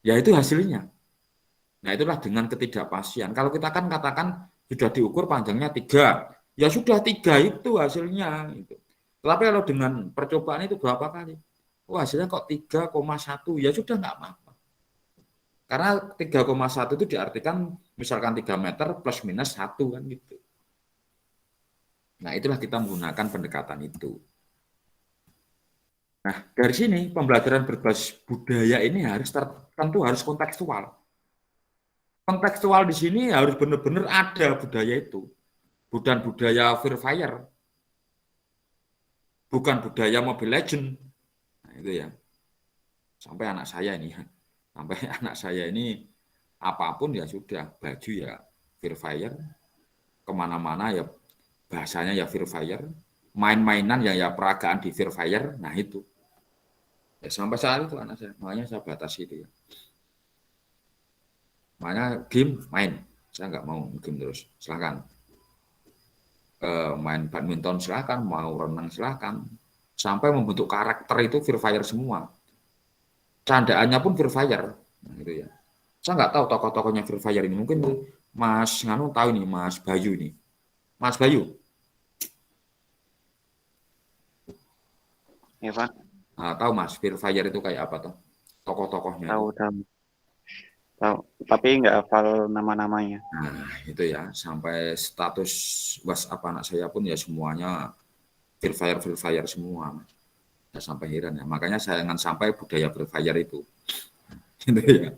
Ya itu hasilnya. Nah, itulah dengan ketidakpastian. Kalau kita kan katakan sudah diukur panjangnya 3, ya sudah 3 itu hasilnya. Gitu. Tapi kalau dengan percobaan itu berapa kali? Oh, hasilnya kok 3,1, ya sudah nggak apa-apa. Karena 3,1 itu diartikan misalkan 3 meter plus minus 1 kan gitu. Nah, itulah kita menggunakan pendekatan itu. Nah, dari sini pembelajaran berbasis budaya ini tentu harus kontekstual. Kontekstual di sini harus benar-benar ada budaya itu. Bukan budaya Free Fire. Bukan budaya Mobile Legends. Nah, itu ya. Sampai anak saya ini apapun ya sudah, baju ya Free Fire, kemana-mana ya bahasanya ya Free Fire, main-mainan ya peragaan di Free Fire, nah itu. Ya sampai saat itu anak saya, makanya saya batasi itu ya. Makanya game main, saya nggak mau game terus, silakan. Main badminton silakan, mau renang silakan, sampai membentuk karakter itu Free Fire semua. Candaannya pun Free Fire, nah, gitu ya. Saya nggak tahu tokoh-tokohnya Free Fire ini, mungkin Mas Nganu tahu nih, Mas Bayu nih. Mas Bayu. Ya, Pak. Nah, tahu Mas, Free Fire itu kayak apa toh? tokoh-tokohnya Tahu, itu. tahu. Tahu. Tapi nggak hafal nama-namanya. Nah, itu ya, sampai status WhatsApp anak saya pun ya semuanya Free Fire semua. Saya sampai heran ya. Makanya saya jangan sampai budaya Free Fire itu. Gitu ya.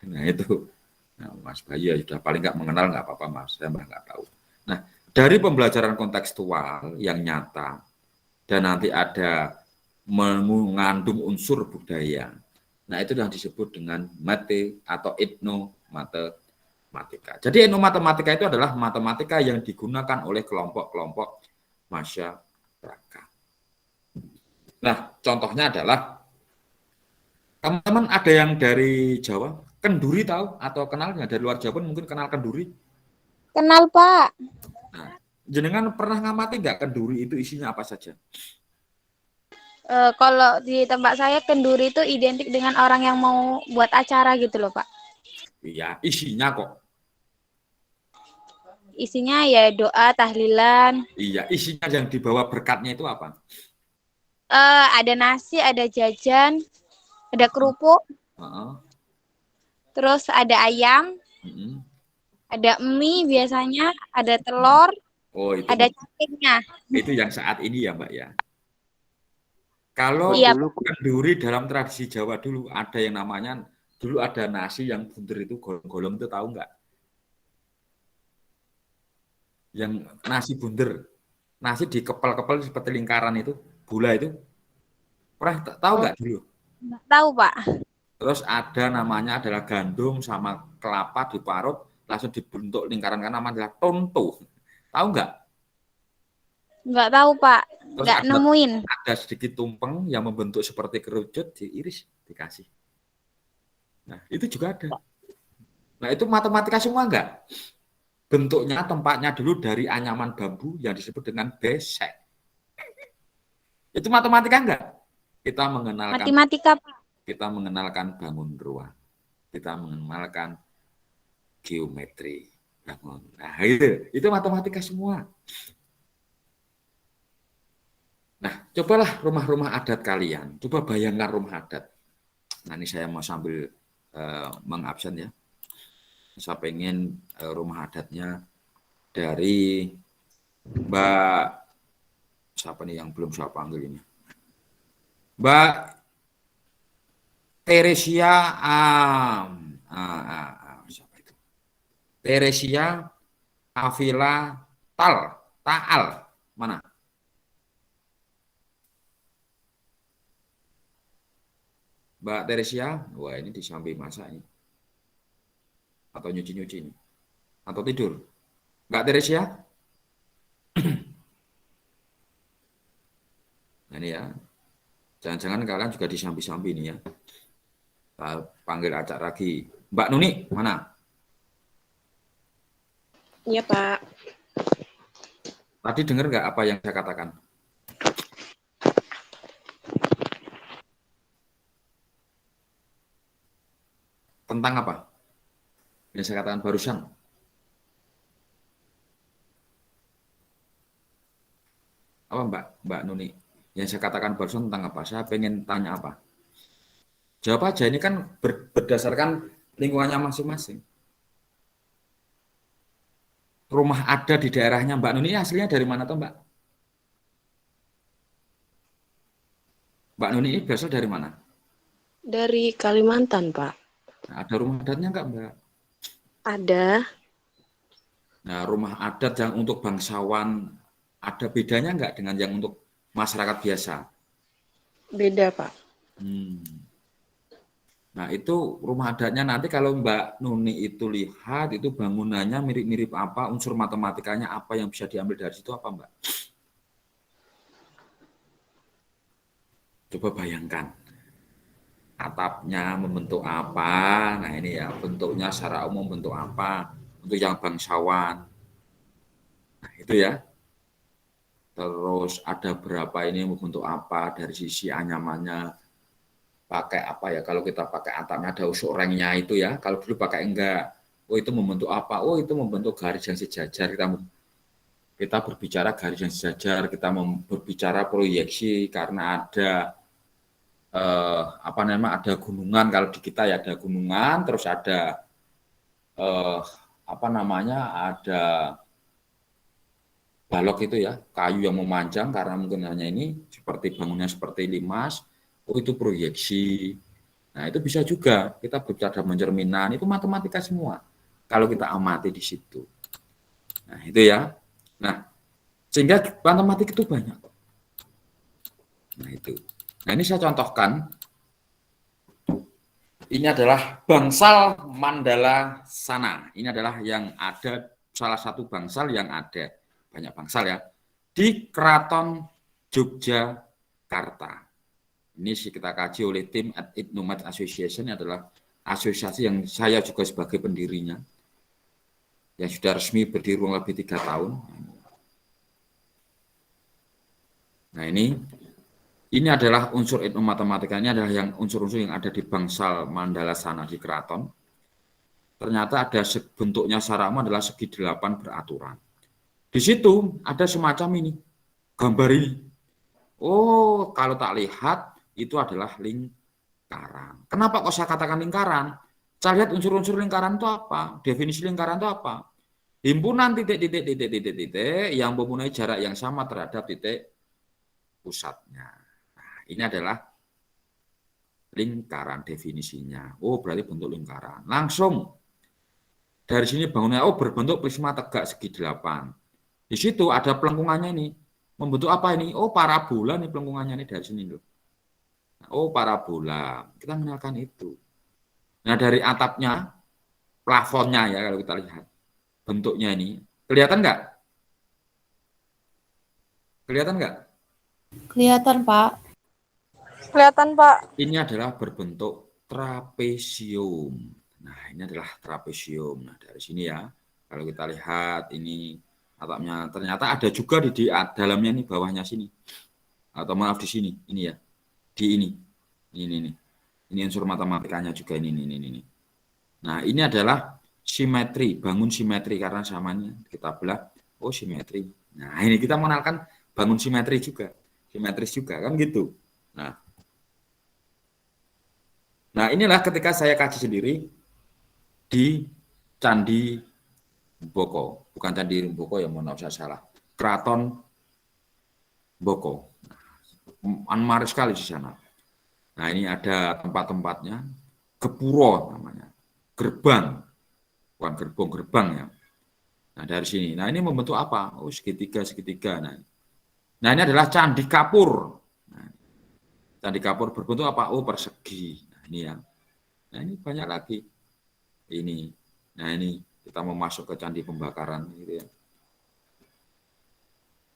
Nah, itu. Nah, Mas Bayu ya sudah paling nggak mengenal nggak apa-apa Mas, saya nggak tahu. Nah, dari pembelajaran kontekstual yang nyata dan nanti ada mengandung unsur budaya. Nah, itu yang disebut dengan mate atau etnomatematika. Jadi etnomatematika itu adalah matematika yang digunakan oleh kelompok-kelompok masyarakat. Nah, contohnya adalah teman-teman ada yang dari Jawa, kenduri tahu atau kenal nggak dari luar Jawa pun mungkin kenal kenduri. Kenal, Pak. Nah, jenengan pernah ngamati nggak kenduri itu isinya apa saja? Kalau di tempat saya kenduri itu identik dengan orang yang mau buat acara gitu loh, Pak. Iya, isinya kok. Isinya ya doa, tahlilan. Iya, isinya yang dibawa berkatnya itu apa? Ada nasi, ada jajan, ada kerupuk, terus ada ayam, ada mie biasanya, ada telur, Oh, itu ada cacingnya. itu yang saat ini ya, Mbak ya. Kalau Iya, kenduri dalam tradisi Jawa dulu ada yang namanya dulu ada nasi yang bunder itu golong-golong itu tahu nggak? Yang nasi bunder, nasi dikepal-kepal seperti lingkaran itu, gula itu. Pernah tahu nggak dulu? nggak tahu, Pak. Terus ada namanya adalah gandum sama kelapa diparut langsung dibentuk lingkaran karena namanya adalah tonto. Tahu nggak? Nggak tahu, Pak. Terus Nggak nemuin. ada sedikit tumpeng yang membentuk seperti kerucut, diiris, dikasih. Nah, itu juga ada. Nah, itu matematika semua enggak? Bentuknya, tempatnya dulu dari anyaman bambu yang disebut dengan besek. Itu matematika enggak? Kita mengenalkan Matematika, Pak. kita mengenalkan bangun ruang. Kita mengenalkan geometri bangun. Nah, itu matematika semua. Nah, cobalah rumah-rumah adat kalian. Coba bayangkan rumah adat. Nah, ini saya mau sambil mengabsen ya. Saya pengen rumah adatnya dari Mbak siapa nih yang belum saya panggil ini? Mbak Teresia siapa itu? Teresia Avila Taal. Mana? Mbak Teresia, wah ini disambi masak ini. Atau nyuci-nyuci ini. Atau tidur. Mbak Teresia? Nah ini ya. Jangan-jangan kalian juga disambi-sambi ini ya. Kita panggil acak lagi. Mbak Nuni, mana? Iya, Pak. Tadi dengar nggak apa yang saya katakan? Tentang apa? Yang saya katakan barusan. Apa Mbak Nuni? Yang saya katakan barusan tentang apa? Saya pengen tanya apa? Jawab aja, ini kan berdasarkan lingkungannya masing-masing. Rumah ada di daerahnya Mbak Nuni aslinya dari mana tuh Mbak? Mbak Nuni ini berasal dari mana? Dari Kalimantan, Pak. Nah, ada rumah adatnya nggak Mbak? Ada. Nah, rumah adat yang untuk bangsawan ada bedanya nggak dengan yang untuk masyarakat biasa? Beda, Pak. Nah, itu rumah adatnya nanti kalau Mbak Nuni itu lihat, itu bangunannya mirip-mirip apa, unsur matematikanya apa yang bisa diambil dari situ apa Mbak? Coba bayangkan. Atapnya membentuk apa, nah ini ya, bentuknya secara umum bentuk apa, untuk yang bangsawan. Nah, itu ya. Terus ada berapa ini membentuk apa, dari sisi anyamannya, pakai apa ya, kalau kita pakai atapnya ada usuk rengnya itu ya, kalau dulu pakai enggak, oh itu membentuk apa, oh itu membentuk garis yang sejajar, kita berbicara garis yang sejajar, kita berbicara proyeksi karena ada apa namanya, ada gunungan, kalau di kita ya ada gunungan, terus ada apa namanya, ada balok itu ya, kayu yang memanjang karena mungkin hanya ini seperti bangunnya seperti limas, itu proyeksi. Nah, itu bisa juga kita berbicara mencerminan, itu matematika semua. Kalau kita amati di situ. Nah, itu ya. Nah, sehingga matematik itu banyak. Nah, itu. Nah, ini saya contohkan. Ini adalah bangsal Mandala Sana. Ini adalah yang ada, salah satu bangsal yang ada, banyak bangsal ya, di Keraton Yogyakarta. Ini kita kaji oleh tim Ethnomat Association, adalah asosiasi yang saya juga sebagai pendirinya, yang sudah resmi berdiri kurang lebih 3 tahun. Nah, ini adalah unsur etnomatematika, ini adalah yang unsur-unsur yang ada di bangsal Mandala Sana di keraton. Ternyata ada bentuknya sarama adalah segi 8 beraturan. Di situ ada semacam ini, gambar ini. Oh, kalau tak lihat itu adalah lingkaran. Kenapa kok saya katakan lingkaran? Saya lihat unsur-unsur lingkaran itu apa? Definisi lingkaran itu apa? Himpunan titik yang mempunyai jarak yang sama terhadap titik pusatnya. Ini adalah lingkaran definisinya. Oh, berarti bentuk lingkaran. Langsung dari sini bangunnya, oh berbentuk prisma tegak segi 8. Di situ ada pelengkungannya ini. Membentuk apa ini? Oh, parabola nih pelengkungannya ini dari sini loh. Oh, parabola. Kita mengenalkan itu. Nah, dari atapnya, plafonnya ya kalau kita lihat. Bentuknya ini. Kelihatan nggak? Kelihatan nggak? Kelihatan, Pak. Kelihatan, Pak. Ini adalah berbentuk trapesium. Nah, ini adalah trapesium. Nah, dari sini ya, kalau kita lihat ini atapnya, ternyata ada juga di dalamnya ini, bawahnya sini. Atau maaf di sini, ini ya. Di ini. Ini. Ini unsur matematikanya juga ini. Nah, ini adalah simetri, bangun simetri karena samanya kita belah, oh simetri. Nah, ini kita mengenalkan bangun simetri juga. Simetris juga kan gitu. Nah, inilah ketika saya kaji sendiri di Candi Boko, bukan Candi Boko ya, mohon maaf saya salah. Keraton Boko. Menarik sekali di sana. Nah, ini ada tempat-tempatnya, Gepuro namanya. Gerbang. Bukan gerbang ya. Nah, dari sini. Nah, ini membentuk apa? Oh, segitiga. Nah, ini adalah Candi Kapur. Nah, Candi Kapur berbentuk apa? Oh, persegi. Nah, ini ya. Nah, ini banyak lagi. Ini. Nah, ini kita mau masuk ke candi pembakaran gitu ya.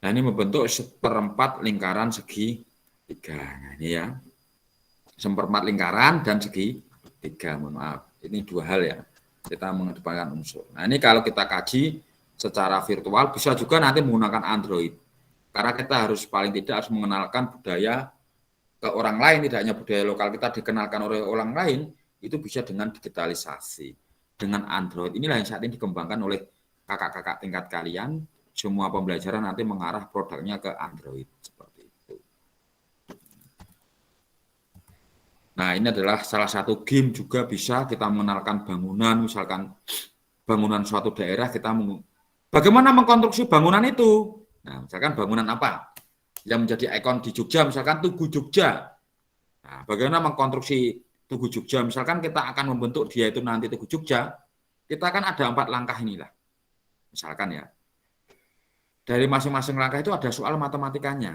Nah, ini membentuk seperempat lingkaran segi 3. Nah, ini ya. Seperempat lingkaran dan segi 3. Mohon maaf. Ini 2 hal ya. Kita mengedepankan unsur. Nah, ini kalau kita kaji secara virtual, bisa juga nanti menggunakan Android. Karena kita harus paling tidak harus mengenalkan budaya ke orang lain, tidak hanya budaya lokal kita dikenalkan oleh orang lain, itu bisa dengan digitalisasi. Dengan Android, inilah yang saat ini dikembangkan oleh kakak-kakak tingkat kalian, semua pembelajaran nanti mengarah produknya ke Android. Seperti itu. Nah, ini adalah salah satu game juga bisa kita mengenalkan bangunan, misalkan bangunan suatu daerah, bagaimana mengkonstruksi bangunan itu. Nah, misalkan bangunan apa yang menjadi ikon di Jogja, misalkan Tugu Jogja. Nah, bagaimana mengkonstruksi Tugu Jogja, misalkan kita akan membentuk dia itu nanti Tugu Jogja, kita kan ada 4 langkah inilah. Misalkan ya, dari masing-masing langkah itu ada soal matematikanya.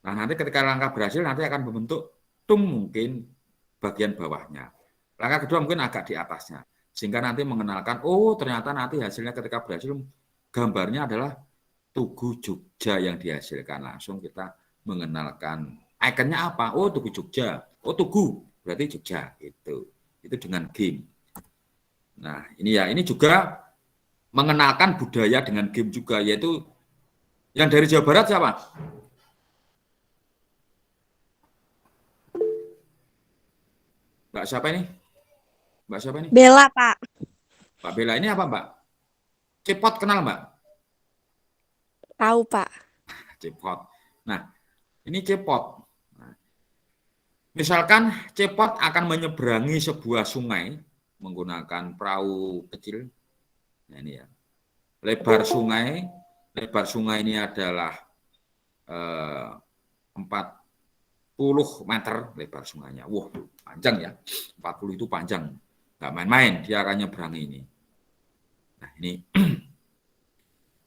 Nah, nanti ketika langkah berhasil, nanti akan membentuk mungkin bagian bawahnya. Langkah kedua mungkin agak di atasnya. Sehingga nanti mengenalkan, oh ternyata nanti hasilnya ketika berhasil, gambarnya adalah Tugu Jogja yang dihasilkan. Langsung kita mengenalkan ikonnya apa? Oh, Tugu Jogja. Oh, Tugu berarti Jogja gitu. Itu dengan game. Nah, ini ya, ini juga mengenalkan budaya dengan game juga, yaitu yang dari Jawa Barat siapa? Mbak siapa ini? Mbak siapa ini? Bella, Pak. Mbak Bella ini apa, Mbak? Cepot kenal, Mbak? Tahu, Pak. Cepot. Nah, ini cepot. Nah, Misalkan cepot akan menyeberangi sebuah sungai menggunakan perahu kecil. Nah, ini ya. Lebar sungai ini adalah 40 meter lebar sungainya. Wah, panjang ya. 40 itu panjang. Nggak main-main, dia akan nyeberangi ini. Nah, ini.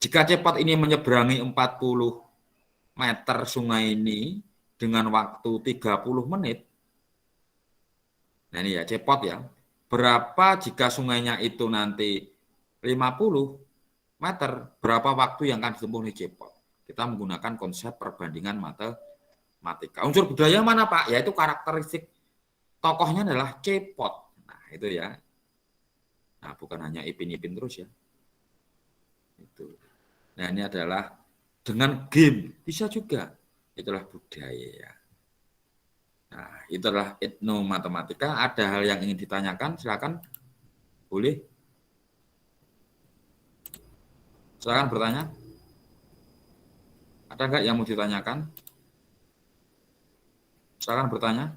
Jika cepot ini menyeberangi 40 meter sungai ini dengan waktu 30 menit, nah ini ya cepot ya, berapa jika sungainya itu nanti 50 meter, berapa waktu yang akan ditempuh oleh cepot? Kita menggunakan konsep perbandingan matematika. Unsur budaya mana Pak? Yaitu karakteristik tokohnya adalah cepot. Nah itu ya. Nah bukan hanya Ipin-Ipin terus ya. Itu. Nah ini adalah dengan game, bisa juga. Itulah budaya. Nah, itulah etnomatematika. Ada hal yang ingin ditanyakan, silakan. Boleh. Silakan bertanya. Ada nggak yang mau ditanyakan? Silakan bertanya.